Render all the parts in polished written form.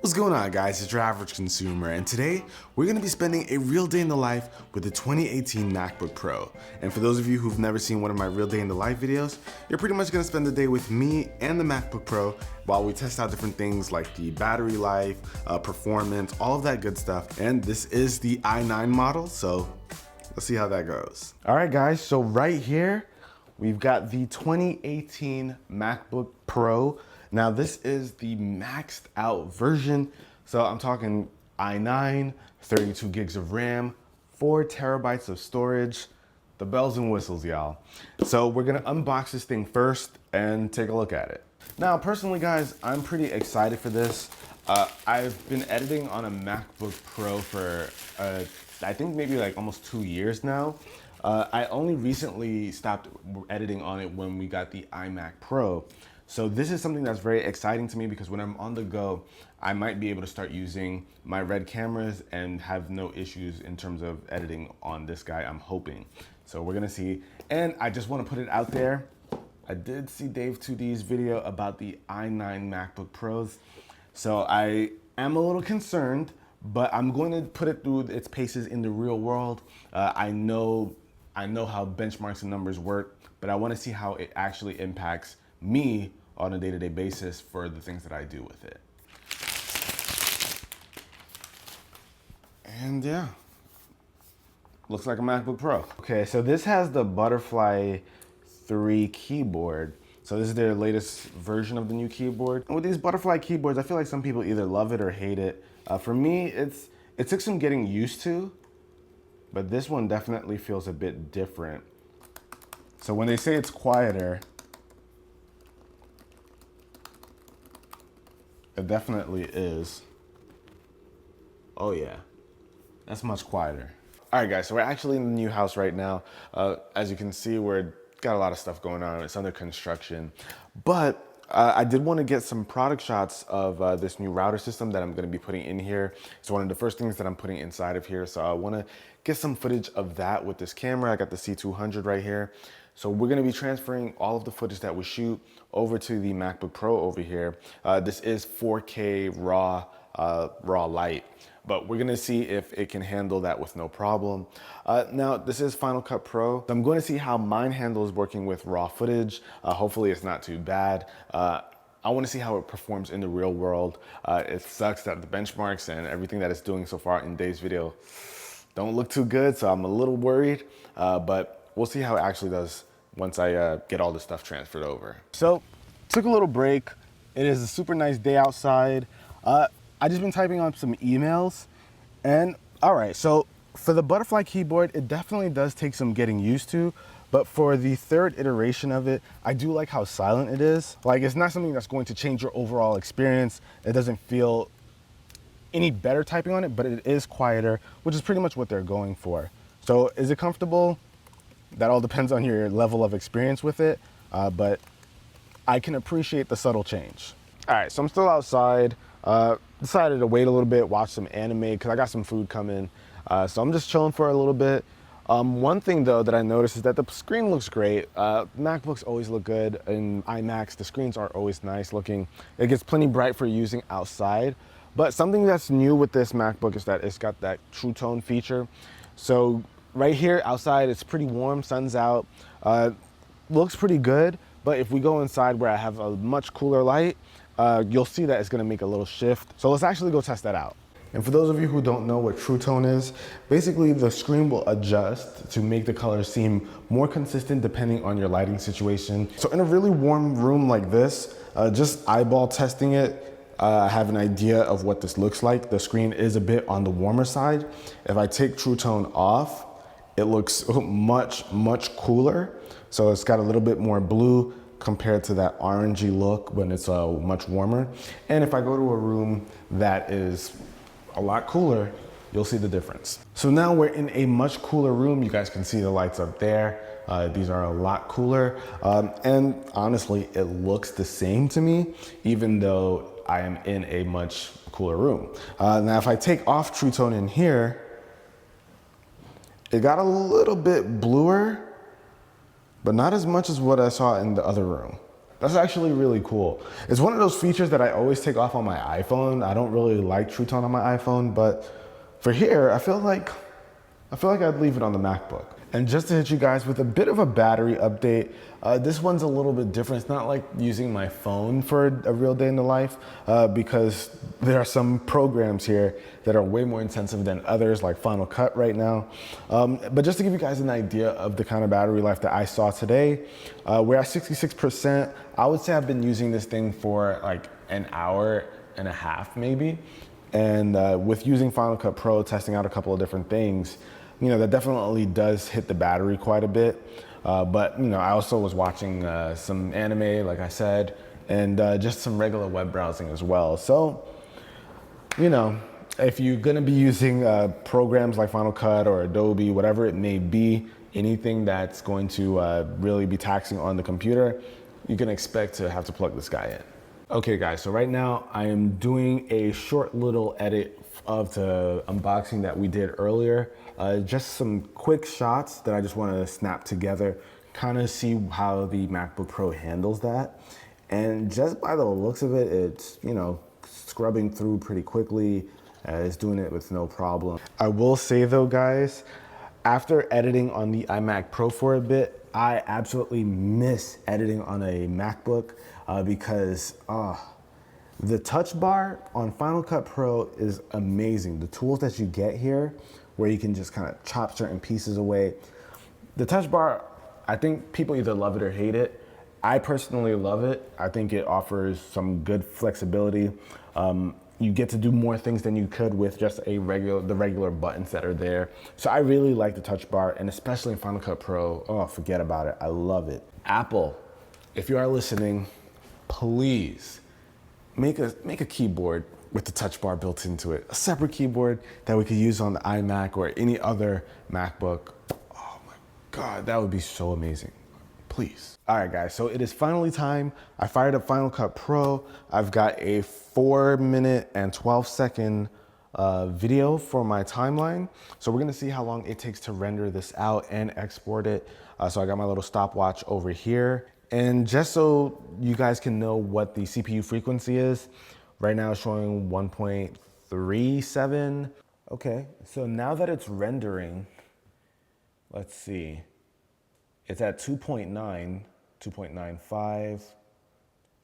What's going on, guys? It's your average consumer, and today we're going to be spending a real day in the life with the 2018 MacBook Pro. And for those of you who've never seen one of my real day in the life videos, you're pretty much going to spend the day with me and the MacBook Pro while we test out different things like the battery life, performance, all of that good stuff. And this is the i9 model, so let's see how that goes. All right, guys, so right here, we've got the 2018 MacBook Pro. Now this is the maxed out version. So I'm talking i9, 32 gigs of RAM, 4 terabytes of storage, the bells and whistles, y'all. So we're gonna unbox this thing first and take a look at it. Now, personally, guys, I'm pretty excited for this. I've been editing on a MacBook Pro for, I think maybe like almost 2 years now. I only recently stopped editing on it when we got the iMac Pro. So this is something that's very exciting to me because when I'm on the go, I might be able to start using my Red cameras and have no issues in terms of editing on this guy, I'm hoping. So we're gonna see. And I just wanna put it out there. I did see Dave 2D's video about the i9 MacBook Pros. So I am a little concerned, but I'm going to put it through its paces in the real world. I know how benchmarks and numbers work, but I wanna see how it actually impacts me on a day-to-day basis for the things that I do with it. And yeah, looks like a MacBook Pro. Okay, so this has the Butterfly 3 keyboard. So this is their latest version of the new keyboard. And with these Butterfly keyboards, I feel like some people either love it or hate it. For me, it took some getting used to, but this one definitely feels a bit different. So when they say it's quieter, it definitely is. Oh yeah, that's much quieter. All right, guys, so we're actually in the new house right now. As you can see, we're got a lot of stuff going on. It's under construction. But I did want to get some product shots of this new router system that I'm going to be putting in here. It's one of the first things that I'm putting inside of here. So I want to get some footage of that with this camera. I got the C200 right here. So we're going to be transferring all of the footage that we shoot over to the MacBook Pro over here. This is 4K raw light, but we're going to see if it can handle that with no problem. Now, this is Final Cut Pro. So I'm going to see how mine handles working with raw footage. Hopefully it's not too bad. I want to see how it performs in the real world. It sucks that the benchmarks and everything that it's doing so far in Dave's video don't look too good, so I'm a little worried, but we'll see how it actually does once I get all this stuff transferred over. So, took a little break. It is a super nice day outside. I just been typing on some emails, and all right, so for the Butterfly keyboard, it definitely does take some getting used to, but for the third iteration of it, I do like how silent it is. Like, it's not something that's going to change your overall experience. It doesn't feel any better typing on it, but it is quieter, which is pretty much what they're going for. So is it comfortable? That all depends on your level of experience with it, but I can appreciate the subtle change. All right, so I'm still outside. Decided to wait a little bit, watch some anime, because I got some food coming. So I'm just chilling for a little bit. One thing, though, that I noticed is that the screen looks great. MacBooks always look good, and iMacs, the screens are always nice looking. It gets plenty bright for using outside. But something that's new with this MacBook is that it's got that True Tone feature. So right here outside, it's pretty warm, sun's out, looks pretty good. But if we go inside where I have a much cooler light, you'll see that it's gonna make a little shift. So let's actually go test that out. And for those of you who don't know what True Tone is, basically the screen will adjust to make the colors seem more consistent depending on your lighting situation. So in a really warm room like this, just eyeball testing it, I have an idea of what this looks like. The screen is a bit on the warmer side. If I take True Tone off, it looks much cooler. So it's got a little bit more blue compared to that orangey look when it's much warmer. And if I go to a room that is a lot cooler, you'll see the difference. So now we're in a much cooler room. You guys can see the lights up there. These are a lot cooler. And honestly, it looks the same to me, even though I am in a much cooler room. Now, if I take off True Tone in here, it got a little bit bluer, but not as much as what I saw in the other room. That's actually really cool. It's one of those features that I always take off on my iPhone. I don't really like True Tone on my iPhone, but for here, I feel like I'd leave it on the MacBook. And just to hit you guys with a bit of a battery update, this one's a little bit different. It's not like using my phone for a real day in the life because there are some programs here that are way more intensive than others, like Final Cut right now. But just to give you guys an idea of the kind of battery life that I saw today, we're at 66%. I would say I've been using this thing for like an hour and a half maybe. And with using Final Cut Pro, testing out a couple of different things, you know, that definitely does hit the battery quite a bit. But, you know, I also was watching some anime, like I said, and just some regular web browsing as well. So, you know, if you're gonna be using programs like Final Cut or Adobe, whatever it may be, anything that's going to really be taxing on the computer, you can expect to have to plug this guy in. Okay guys, so right now I am doing a short little edit of the unboxing that we did earlier. Just some quick shots that I just want to snap together, kind of see how the MacBook Pro handles that. And just by the looks of it, it's, you know, scrubbing through pretty quickly. It's doing it with no problem. I will say though, guys, after editing on the iMac Pro for a bit, I absolutely miss editing on a MacBook because the touch bar on Final Cut Pro is amazing. The tools that you get here, where you can just kind of chop certain pieces away. The touch bar, I think people either love it or hate it. I personally love it. I think it offers some good flexibility. You get to do more things than you could with just the regular buttons that are there. So I really like the touch bar, and especially in Final Cut Pro, oh, forget about it. I love it. Apple, if you are listening, please make a keyboard with the touch bar built into it. A separate keyboard that we could use on the iMac or any other MacBook. Oh my God, that would be so amazing. Please. All right guys, so it is finally time. I fired up Final Cut Pro. I've got a 4-minute and 12-second video for my timeline. So we're gonna see how long it takes to render this out and export it. So I got my little stopwatch over here. And just so you guys can know what the CPU frequency is, right now it's showing 1.37. Okay, so now that it's rendering, let's see. It's at 2.9, 2.95,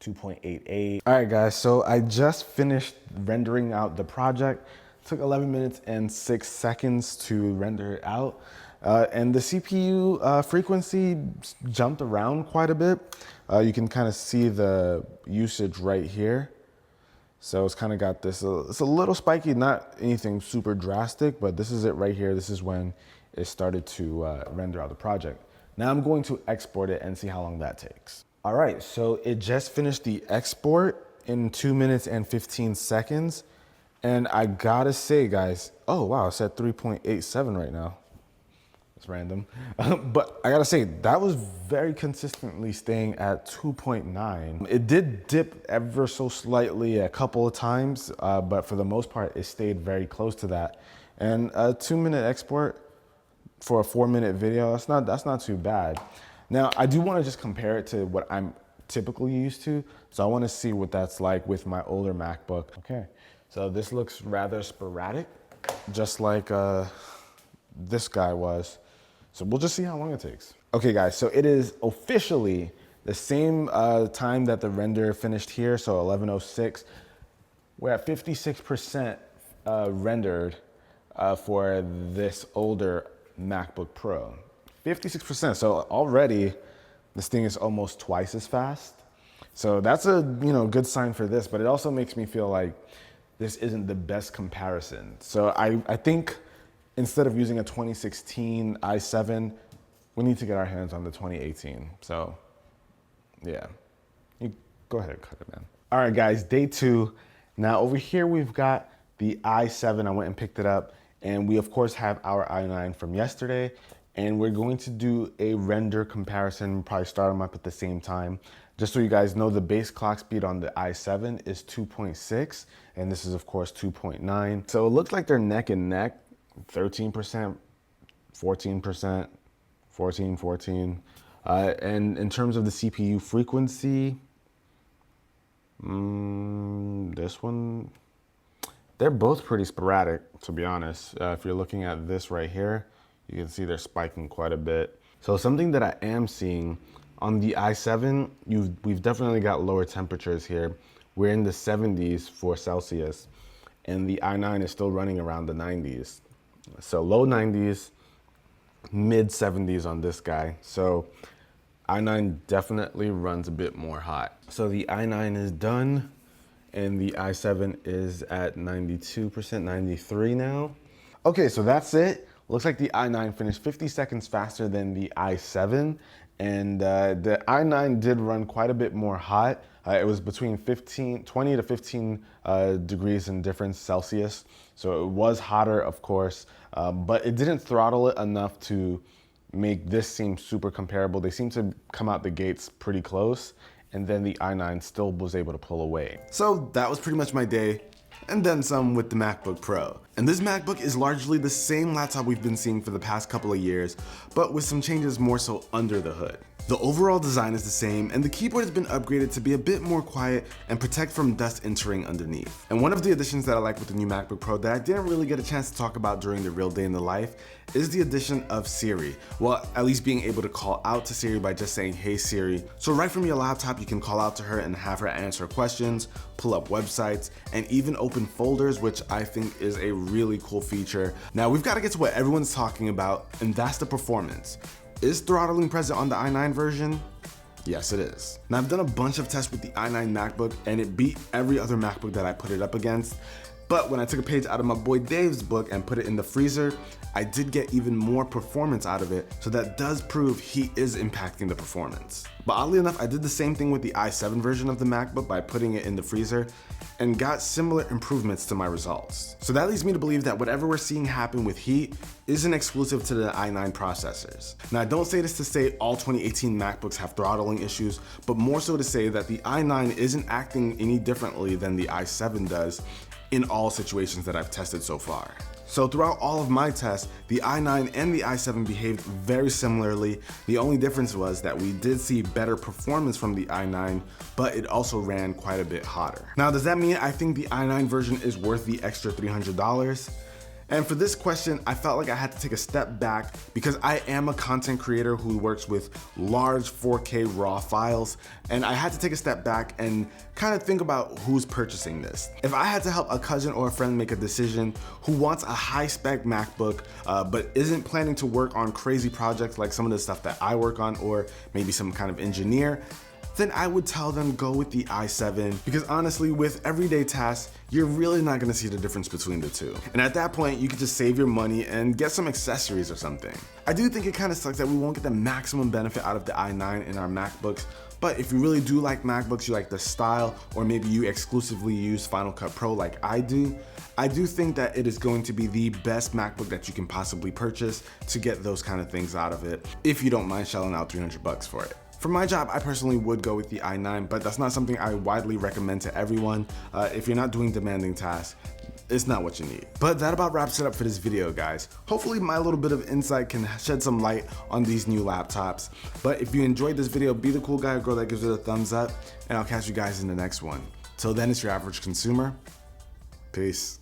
2.88. All right guys, so I just finished rendering out the project. It took 11 minutes and 6 seconds to render it out. And the CPU frequency jumped around quite a bit. You can kind of see the usage right here. So it's kind of got this, it's a little spiky, not anything super drastic, but this is it right here. This is when it started to render out the project. Now I'm going to export it and see how long that takes. All right, so it just finished the export in 2 minutes and 15 seconds. And I gotta say guys, oh wow, it's at 3.87 right now. It's random. But I gotta say, that was very consistently staying at 2.9. It did dip ever so slightly a couple of times, but for the most part, it stayed very close to that. And a 2-minute export for a 4-minute video, that's not too bad. Now, I do wanna just compare it to what I'm typically used to. So I wanna see what that's like with my older MacBook. Okay, so this looks rather sporadic, just like this guy was. So we'll just see how long it takes. Okay guys, so it is officially the same time that the render finished here, so 11:06. We're at 56% rendered for this older MacBook Pro. 56%, so already this thing is almost twice as fast. So that's a good sign for this, but it also makes me feel like this isn't the best comparison. So I think instead of using a 2016 i7, we need to get our hands on the 2018. So yeah, you go ahead and cut it, man. All right guys, day 2. Now over here we've got the i7. I went and picked it up, and we of course have our i9 from yesterday, and we're going to do a render comparison, probably start them up at the same time. Just so you guys know, the base clock speed on the i7 is 2.6, and this is of course 2.9. So it looks like they're neck and neck, 13%, 14%, 14. And in terms of the CPU frequency, this one, they're both pretty sporadic, to be honest. If you're looking at this right here, you can see they're spiking quite a bit. So something that I am seeing on the i7, we've definitely got lower temperatures here. We're in the 70s for Celsius, and the i9 is still running around the 90s. So low 90s, mid 70s on this guy. So i9 definitely runs a bit more hot. So the i9 is done, and the i7 is at 92%, 93 now. Okay, so that's it. Looks like the i9 finished 50 seconds faster than the i7, and the i9 did run quite a bit more hot. It was between 20 to 15 degrees in difference Celsius. So it was hotter, of course, but it didn't throttle it enough to make this seem super comparable. They seem to come out the gates pretty close, and then the i9 still was able to pull away. So that was pretty much my day, and then some with the MacBook Pro. And this MacBook is largely the same laptop we've been seeing for the past couple of years, but with some changes more so under the hood. The overall design is the same, and the keyboard has been upgraded to be a bit more quiet and protect from dust entering underneath. And one of the additions that I like with the new MacBook Pro that I didn't really get a chance to talk about during the real day in the life is the addition of Siri. Well, at least being able to call out to Siri by just saying, "Hey Siri." So right from your laptop, you can call out to her and have her answer questions, pull up websites, and even open folders, which I think is a really cool feature. Now we've got to get to what everyone's talking about, and that's the performance. Is throttling present on the i9 version? Yes, it is. Now I've done a bunch of tests with the i9 MacBook, and it beat every other MacBook that I put it up against. But when I took a page out of my boy Dave's book and put it in the freezer, I did get even more performance out of it, so that does prove heat is impacting the performance. But oddly enough, I did the same thing with the i7 version of the MacBook by putting it in the freezer and got similar improvements to my results. So that leads me to believe that whatever we're seeing happen with heat isn't exclusive to the i9 processors. Now I don't say this to say all 2018 MacBooks have throttling issues, but more so to say that the i9 isn't acting any differently than the i7 does in all situations that I've tested so far. So throughout all of my tests, the i9 and the i7 behaved very similarly. The only difference was that we did see better performance from the i9, but it also ran quite a bit hotter. Now, does that mean I think the i9 version is worth the extra $300? And for this question, I felt like I had to take a step back because I am a content creator who works with large 4K raw files, and I had to take a step back and kind of think about who's purchasing this. If I had to help a cousin or a friend make a decision who wants a high-spec MacBook, but isn't planning to work on crazy projects like some of the stuff that I work on, or maybe some kind of engineer, then I would tell them go with the i7, because honestly, with everyday tasks, you're really not gonna see the difference between the two. And at that point, you could just save your money and get some accessories or something. I do think it kind of sucks that we won't get the maximum benefit out of the i9 in our MacBooks, but if you really do like MacBooks, you like the style, or maybe you exclusively use Final Cut Pro like I do think that it is going to be the best MacBook that you can possibly purchase to get those kind of things out of it, if you don't mind shelling out $300 for it. For my job, I personally would go with the i9, but that's not something I widely recommend to everyone. If you're not doing demanding tasks, it's not what you need. But that about wraps it up for this video, guys. Hopefully my little bit of insight can shed some light on these new laptops. But if you enjoyed this video, be the cool guy or girl that gives it a thumbs up, and I'll catch you guys in the next one. Till then, it's your average consumer. Peace.